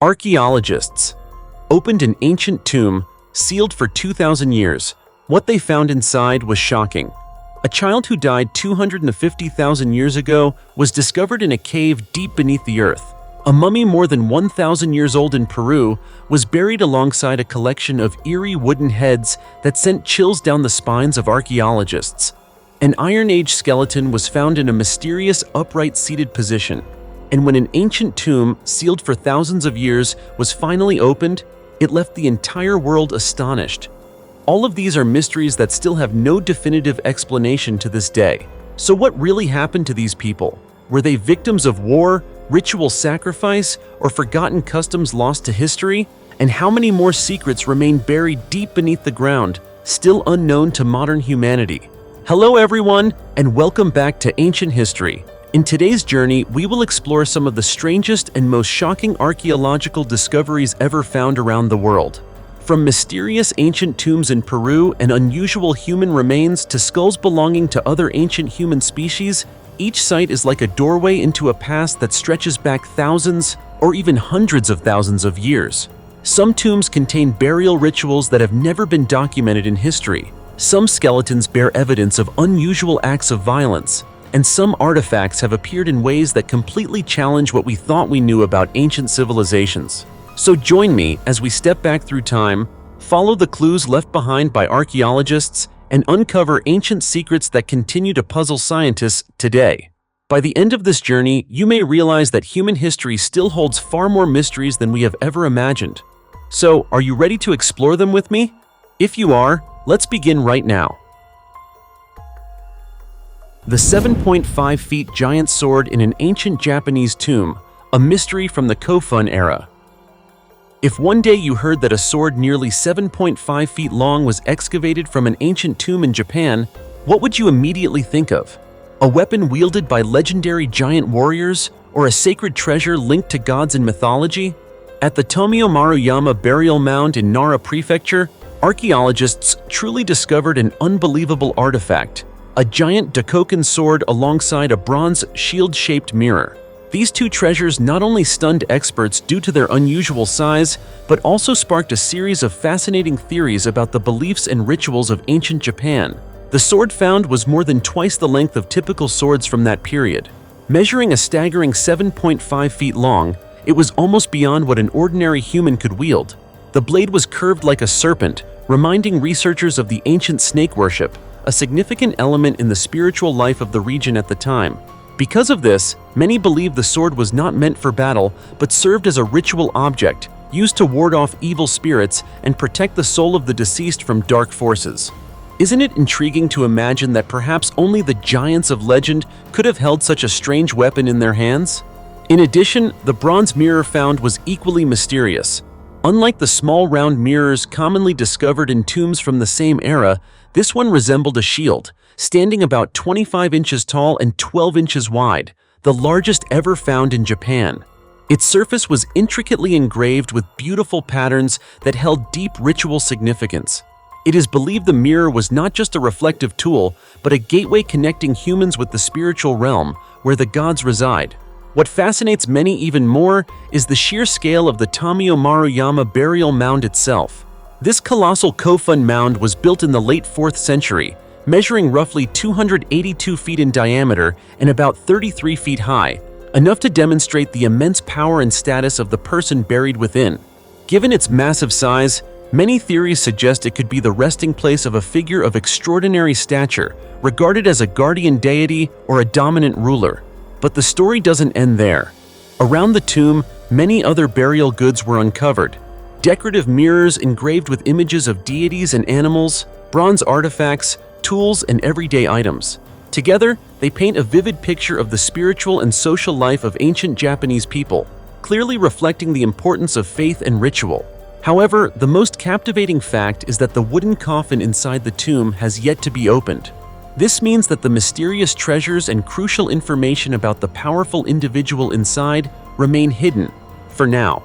Archaeologists opened an ancient tomb sealed for 2,000 years. What they found inside was shocking. A child who died 250,000 years ago was discovered in a cave deep beneath the earth. A mummy more than 1,000 years old in Peru was buried alongside a collection of eerie wooden heads that sent chills down the spines of archaeologists. An Iron Age skeleton was found in a mysterious upright seated position. And when an ancient tomb, sealed for thousands of years, was finally opened, it left the entire world astonished. All of these are mysteries that still have no definitive explanation to this day. So what really happened to these people? Were they victims of war, ritual sacrifice, or forgotten customs lost to history? And how many more secrets remain buried deep beneath the ground, still unknown to modern humanity? Hello everyone, and welcome back to Ancient History. In today's journey, we will explore some of the strangest and most shocking archaeological discoveries ever found around the world. From mysterious ancient tombs in Peru and unusual human remains to skulls belonging to other ancient human species, each site is like a doorway into a past that stretches back thousands or even hundreds of thousands of years. Some tombs contain burial rituals that have never been documented in history. Some skeletons bear evidence of unusual acts of violence, and some artifacts have appeared in ways that completely challenge what we thought we knew about ancient civilizations. So join me as we step back through time, follow the clues left behind by archaeologists, and uncover ancient secrets that continue to puzzle scientists today. By the end of this journey, you may realize that human history still holds far more mysteries than we have ever imagined. So, are you ready to explore them with me? If you are, let's begin right now. The 7.5 feet giant sword in an ancient Japanese tomb, a mystery from the Kofun era. If one day you heard that a sword nearly 7.5 feet long was excavated from an ancient tomb in Japan, what would you immediately think of? A weapon wielded by legendary giant warriors, or a sacred treasure linked to gods in mythology? At the Tomio Maruyama burial mound in Nara Prefecture, archaeologists truly discovered an unbelievable artifact, a giant Dakoken sword alongside a bronze shield-shaped mirror. These two treasures not only stunned experts due to their unusual size, but also sparked a series of fascinating theories about the beliefs and rituals of ancient Japan. The sword found was more than twice the length of typical swords from that period. Measuring a staggering 7.5 feet long, it was almost beyond what an ordinary human could wield. The blade was curved like a serpent, reminding researchers of the ancient snake worship, a significant element in the spiritual life of the region at the time. Because of this, many believe the sword was not meant for battle, but served as a ritual object, used to ward off evil spirits and protect the soul of the deceased from dark forces. Isn't it intriguing to imagine that perhaps only the giants of legend could have held such a strange weapon in their hands? In addition, the bronze mirror found was equally mysterious. Unlike the small round mirrors commonly discovered in tombs from the same era, this one resembled a shield, standing about 25 inches tall and 12 inches wide, the largest ever found in Japan. Its surface was intricately engraved with beautiful patterns that held deep ritual significance. It is believed the mirror was not just a reflective tool, but a gateway connecting humans with the spiritual realm, where the gods reside. What fascinates many even more is the sheer scale of the Tomio Maruyama burial mound itself. This colossal Kofun mound was built in the late 4th century, measuring roughly 282 feet in diameter and about 33 feet high, enough to demonstrate the immense power and status of the person buried within. Given its massive size, many theories suggest it could be the resting place of a figure of extraordinary stature, regarded as a guardian deity or a dominant ruler. But the story doesn't end there. Around the tomb, many other burial goods were uncovered. Decorative mirrors engraved with images of deities and animals, bronze artifacts, tools, and everyday items. Together, they paint a vivid picture of the spiritual and social life of ancient Japanese people, clearly reflecting the importance of faith and ritual. However, the most captivating fact is that the wooden coffin inside the tomb has yet to be opened. This means that the mysterious treasures and crucial information about the powerful individual inside remain hidden, for now.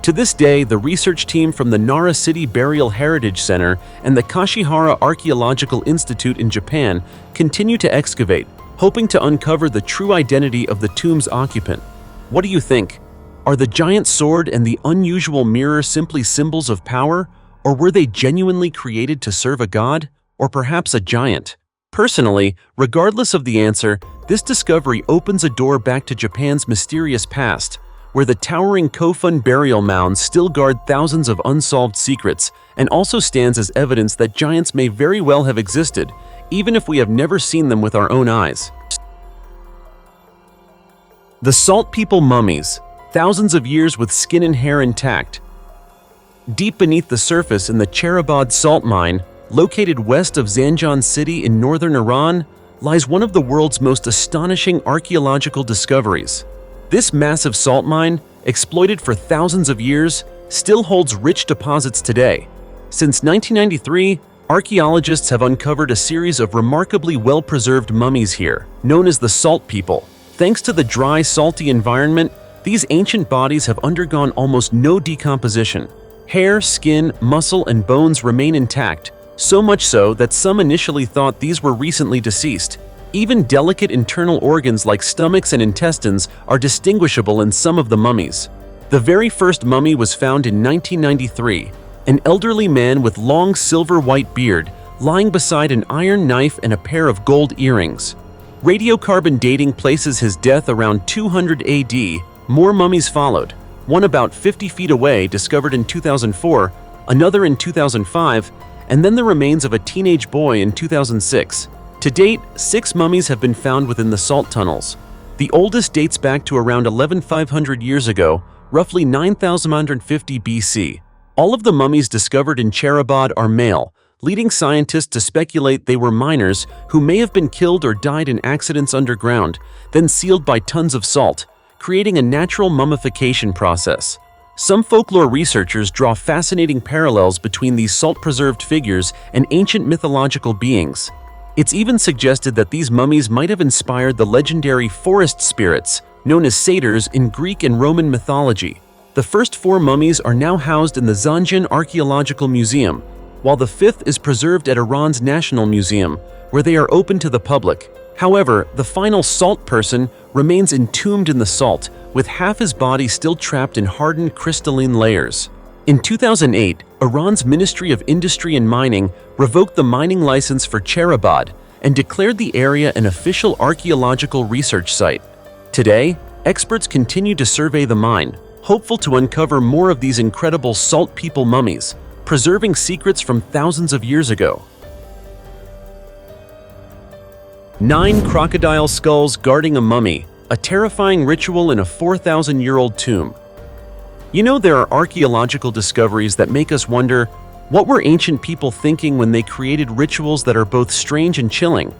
To this day, the research team from the Nara City Burial Heritage Center and the Kashihara Archaeological Institute in Japan continue to excavate, hoping to uncover the true identity of the tomb's occupant. What do you think? Are the giant sword and the unusual mirror simply symbols of power, or were they genuinely created to serve a god, or perhaps a giant? Personally, regardless of the answer, this discovery opens a door back to Japan's mysterious past, where the towering Kofun burial mounds still guard thousands of unsolved secrets, and also stands as evidence that giants may very well have existed, even if we have never seen them with our own eyes. The Salt People mummies, thousands of years with skin and hair intact. Deep beneath the surface in the Cherabad salt mine, located west of Zanjan City in northern Iran, lies one of the world's most astonishing archaeological discoveries. This massive salt mine, exploited for thousands of years, still holds rich deposits today. Since 1993, archaeologists have uncovered a series of remarkably well-preserved mummies here, known as the Salt People. Thanks to the dry, salty environment, these ancient bodies have undergone almost no decomposition. Hair, skin, muscle, and bones remain intact, so much so that some initially thought these were recently deceased. Even delicate internal organs like stomachs and intestines are distinguishable in some of the mummies. The very first mummy was found in 1993, an elderly man with long silver-white beard lying beside an iron knife and a pair of gold earrings. Radiocarbon dating places his death around 200 AD. More mummies followed, one about 50 feet away discovered in 2004, another in 2005, and then the remains of a teenage boy in 2006. To date, 6 mummies have been found within the salt tunnels. The oldest dates back to around 11,500 years ago, roughly 9,150 BC. All of the mummies discovered in Cherabad are male, leading scientists to speculate they were miners who may have been killed or died in accidents underground, then sealed by tons of salt, creating a natural mummification process. Some folklore researchers draw fascinating parallels between these salt-preserved figures and ancient mythological beings. It's even suggested that these mummies might have inspired the legendary forest spirits, known as satyrs in Greek and Roman mythology. The first 4 mummies are now housed in the Zanjan Archaeological Museum, while the 5th is preserved at Iran's National Museum, where they are open to the public. However, the final salt person remains entombed in the salt, with half his body still trapped in hardened crystalline layers. In 2008, Iran's Ministry of Industry and Mining revoked the mining license for Cherabad and declared the area an official archaeological research site. Today, experts continue to survey the mine, hopeful to uncover more of these incredible Salt People mummies, preserving secrets from thousands of years ago. 9 crocodile skulls guarding a mummy, a terrifying ritual in a 4,000-year-old tomb. You know, there are archaeological discoveries that make us wonder, what were ancient people thinking when they created rituals that are both strange and chilling?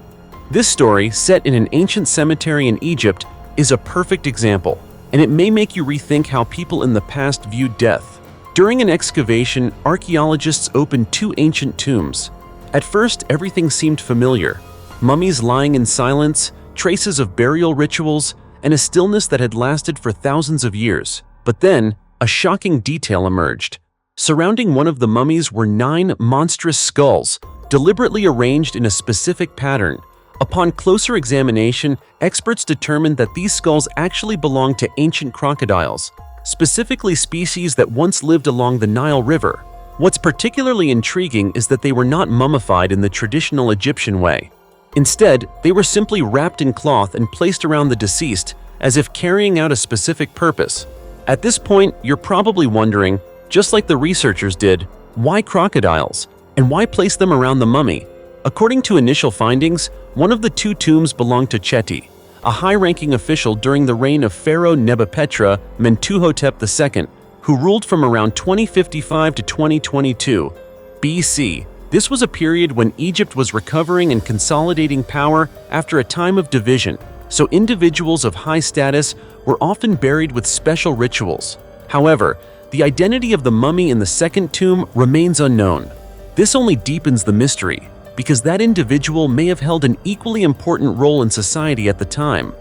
This story, set in an ancient cemetery in Egypt, is a perfect example, and it may make you rethink how people in the past viewed death. During an excavation, archaeologists opened 2 ancient tombs. At first, everything seemed familiar. Mummies lying in silence, traces of burial rituals, and a stillness that had lasted for thousands of years. But then, a shocking detail emerged. Surrounding one of the mummies were 9 monstrous skulls, deliberately arranged in a specific pattern. Upon closer examination, experts determined that these skulls actually belonged to ancient crocodiles, specifically species that once lived along the Nile River. What's particularly intriguing is that they were not mummified in the traditional Egyptian way. Instead, they were simply wrapped in cloth and placed around the deceased, as if carrying out a specific purpose. At this point, you're probably wondering, just like the researchers did, why crocodiles? And why place them around the mummy? According to initial findings, one of the 2 tombs belonged to Cheti, a high-ranking official during the reign of Pharaoh Nebuchadnezzar Mentuhotep II, who ruled from around 2055 to 2022 BC. This was a period when Egypt was recovering and consolidating power after a time of division, so individuals of high status were often buried with special rituals. However, the identity of the mummy in the second tomb remains unknown. This only deepens the mystery, because that individual may have held an equally important role in society at the time.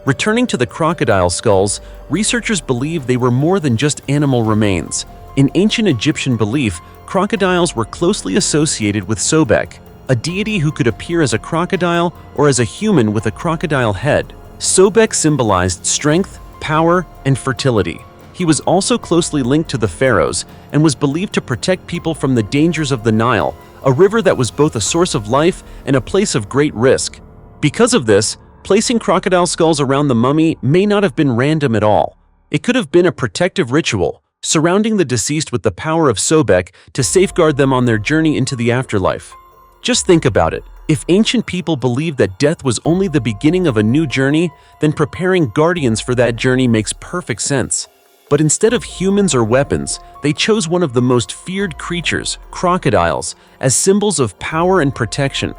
Returning to the crocodile skulls, researchers believe they were more than just animal remains. In ancient Egyptian belief, crocodiles were closely associated with Sobek, a deity who could appear as a crocodile or as a human with a crocodile head. Sobek symbolized strength, power, and fertility. He was also closely linked to the pharaohs and was believed to protect people from the dangers of the Nile, a river that was both a source of life and a place of great risk. Because of this, placing crocodile skulls around the mummy may not have been random at all. It could have been a protective ritual, surrounding the deceased with the power of Sobek to safeguard them on their journey into the afterlife. Just think about it. If ancient people believed that death was only the beginning of a new journey, then preparing guardians for that journey makes perfect sense. But instead of humans or weapons, they chose one of the most feared creatures, crocodiles, as symbols of power and protection.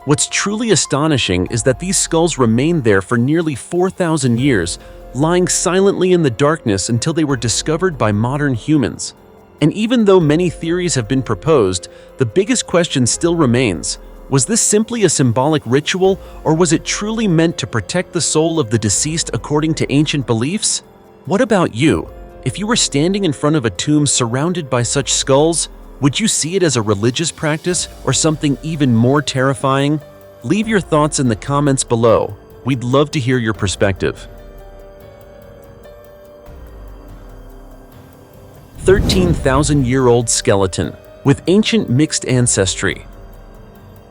What's truly astonishing is that these skulls remained there for nearly 4,000 years, lying silently in the darkness until they were discovered by modern humans. And even though many theories have been proposed, the biggest question still remains. Was this simply a symbolic ritual, or was it truly meant to protect the soul of the deceased according to ancient beliefs? What about you? If you were standing in front of a tomb surrounded by such skulls, would you see it as a religious practice or something even more terrifying? Leave your thoughts in the comments below. We'd love to hear your perspective. 13,000-year-old skeleton with ancient mixed ancestry.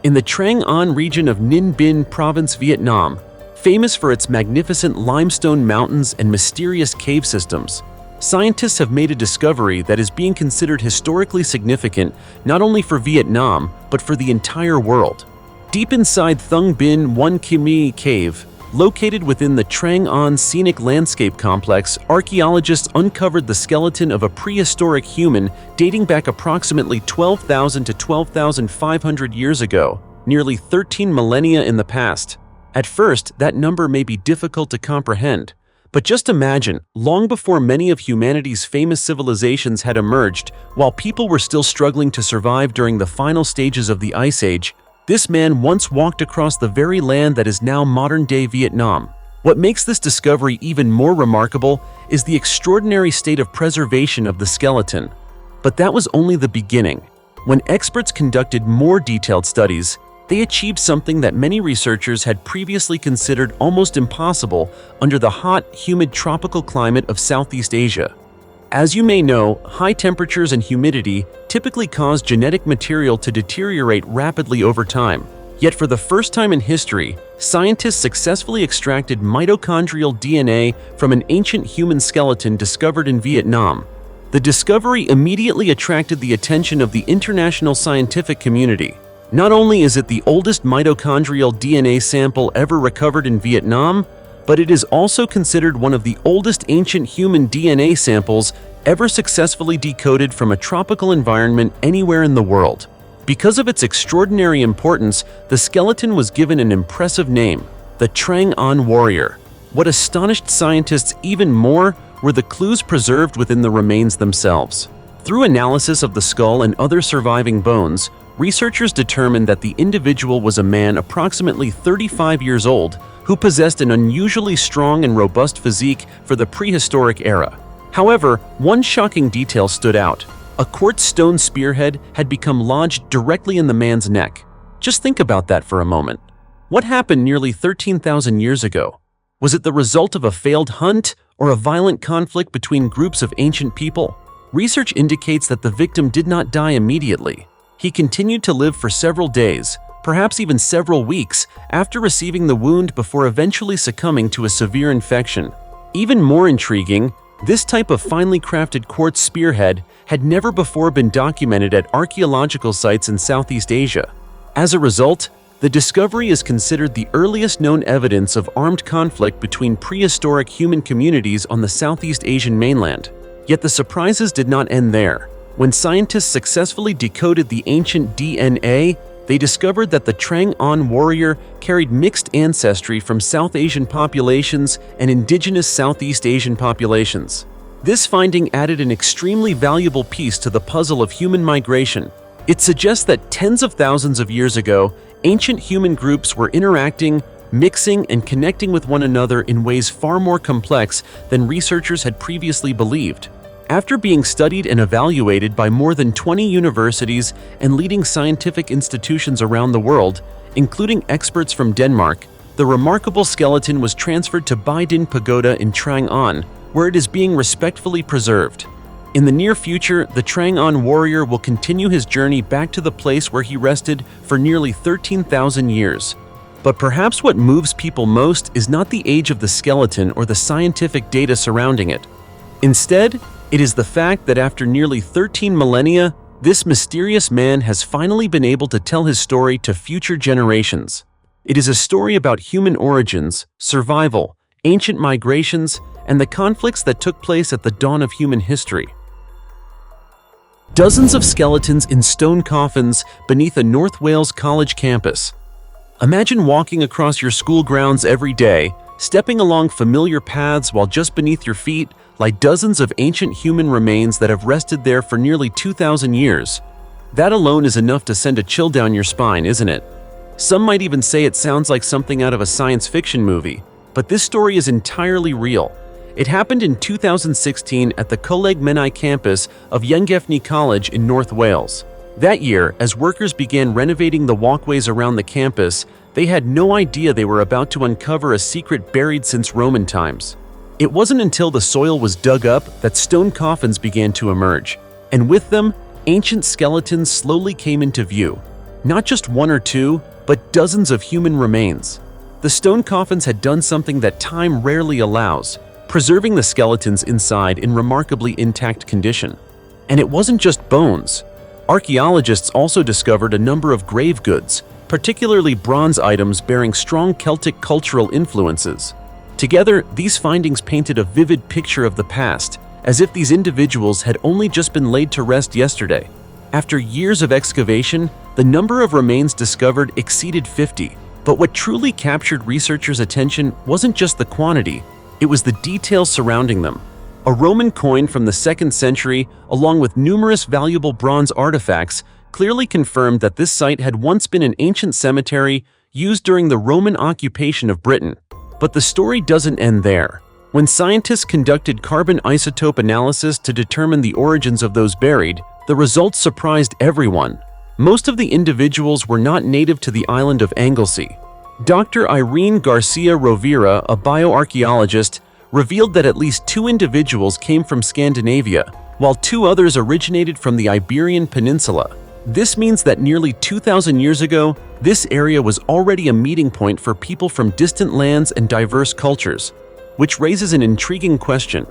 In the Trang An region of Ninh Binh Province, Vietnam, famous for its magnificent limestone mountains and mysterious cave systems, scientists have made a discovery that is being considered historically significant not only for Vietnam, but for the entire world. Deep inside Thung Binh 1 Kimi Cave, located within the Trang An Scenic Landscape Complex, archaeologists uncovered the skeleton of a prehistoric human dating back approximately 12,000 to 12,500 years ago, nearly 13 millennia in the past. At first, that number may be difficult to comprehend. But just imagine, long before many of humanity's famous civilizations had emerged, while people were still struggling to survive during the final stages of the Ice Age, this man once walked across the very land that is now modern-day Vietnam. What makes this discovery even more remarkable is the extraordinary state of preservation of the skeleton. But that was only the beginning. When experts conducted more detailed studies, they achieved something that many researchers had previously considered almost impossible under the hot, humid tropical climate of Southeast Asia. As you may know, high temperatures and humidity typically cause genetic material to deteriorate rapidly over time. Yet for the first time in history, scientists successfully extracted mitochondrial DNA from an ancient human skeleton discovered in Vietnam. The discovery immediately attracted the attention of the international scientific community. Not only is it the oldest mitochondrial DNA sample ever recovered in Vietnam, but it is also considered one of the oldest ancient human DNA samples ever successfully decoded from a tropical environment anywhere in the world. Because of its extraordinary importance, the skeleton was given an impressive name, the Trang An Warrior. What astonished scientists even more were the clues preserved within the remains themselves. Through analysis of the skull and other surviving bones, researchers determined that the individual was a man approximately 35 years old who possessed an unusually strong and robust physique for the prehistoric era. However, one shocking detail stood out. A quartz stone spearhead had become lodged directly in the man's neck. Just think about that for a moment. What happened nearly 13,000 years ago? Was it the result of a failed hunt or a violent conflict between groups of ancient people? Research indicates that the victim did not die immediately. He continued to live for several days, perhaps even several weeks, after receiving the wound before eventually succumbing to a severe infection. Even more intriguing, this type of finely crafted quartz spearhead had never before been documented at archaeological sites in Southeast Asia. As a result, the discovery is considered the earliest known evidence of armed conflict between prehistoric human communities on the Southeast Asian mainland. Yet the surprises did not end there. When scientists successfully decoded the ancient DNA, they discovered that the Trang An Warrior carried mixed ancestry from South Asian populations and indigenous Southeast Asian populations. This finding added an extremely valuable piece to the puzzle of human migration. It suggests that tens of thousands of years ago, ancient human groups were interacting, mixing, and connecting with one another in ways far more complex than researchers had previously believed. After being studied and evaluated by more than 20 universities and leading scientific institutions around the world, including experts from Denmark, the remarkable skeleton was transferred to Bai Din Pagoda in Trang An, where it is being respectfully preserved. In the near future, the Trang-On warrior will continue his journey back to the place where he rested for nearly 13,000 years. But perhaps what moves people most is not the age of the skeleton or the scientific data surrounding it. Instead, it is the fact that after nearly 13 millennia, this mysterious man has finally been able to tell his story to future generations. It is a story about human origins, survival, ancient migrations, and the conflicts that took place at the dawn of human history. Dozens of skeletons in stone coffins beneath a North Wales college campus. Imagine walking across your school grounds every day, stepping along familiar paths while just beneath your feet lie dozens of ancient human remains that have rested there for nearly 2,000 years. That alone is enough to send a chill down your spine, isn't it? Some might even say it sounds like something out of a science fiction movie, but this story is entirely real. It happened in 2016 at the Coleg Menai campus of Llangefni College in North Wales. That year, as workers began renovating the walkways around the campus, they had no idea they were about to uncover a secret buried since Roman times. It wasn't until the soil was dug up that stone coffins began to emerge, and with them, ancient skeletons slowly came into view. Not just one or two, but dozens of human remains. The stone coffins had done something that time rarely allows, preserving the skeletons inside in remarkably intact condition. And it wasn't just bones. Archaeologists also discovered a number of grave goods, particularly bronze items bearing strong Celtic cultural influences. Together, these findings painted a vivid picture of the past, as if these individuals had only just been laid to rest yesterday. After years of excavation, the number of remains discovered exceeded 50. But what truly captured researchers' attention wasn't just the quantity, it was the details surrounding them. A Roman coin from the 2nd century, along with numerous valuable bronze artifacts, clearly confirmed that this site had once been an ancient cemetery used during the Roman occupation of Britain. But the story doesn't end there. When scientists conducted carbon isotope analysis to determine the origins of those buried, the results surprised everyone. Most of the individuals were not native to the island of Anglesey. Dr. Irene Garcia Rovira, a bioarchaeologist, revealed that at least 2 individuals came from Scandinavia, while 2 others originated from the Iberian Peninsula. This means that nearly 2,000 years ago, this area was already a meeting point for people from distant lands and diverse cultures, which raises an intriguing question.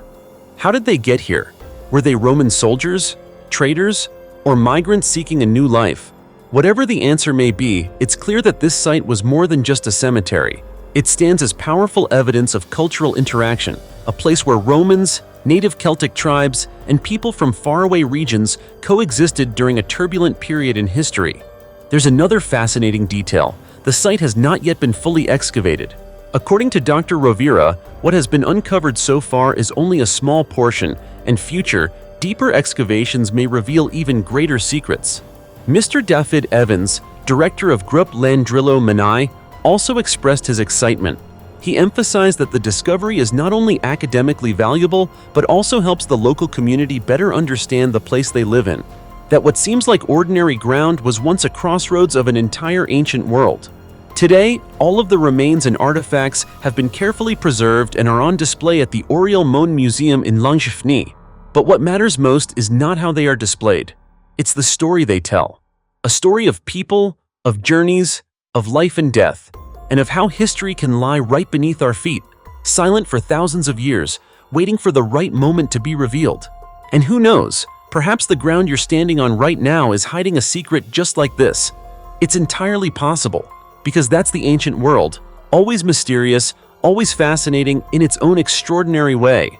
How did they get here? Were they Roman soldiers, traders, or migrants seeking a new life? Whatever the answer may be, it's clear that this site was more than just a cemetery. It stands as powerful evidence of cultural interaction, a place where Romans, native Celtic tribes, and people from faraway regions coexisted during a turbulent period in history. There's another fascinating detail. The site has not yet been fully excavated. According to Dr. Rovira, what has been uncovered so far is only a small portion, and future, deeper excavations may reveal even greater secrets. Mr. David Evans, director of Grup Landrillo Menai, also expressed his excitement. He emphasized that the discovery is not only academically valuable, but also helps the local community better understand the place they live in. That what seems like ordinary ground was once a crossroads of an entire ancient world. Today, all of the remains and artifacts have been carefully preserved and are on display at the Oriel Mon Museum in Llangefni. But what matters most is not how they are displayed. It's the story they tell. A story of people, of journeys, of life and death, and of how history can lie right beneath our feet, silent for thousands of years, waiting for the right moment to be revealed. And who knows, perhaps the ground you're standing on right now is hiding a secret just like this. It's entirely possible, because that's the ancient world, always mysterious, always fascinating in its own extraordinary way.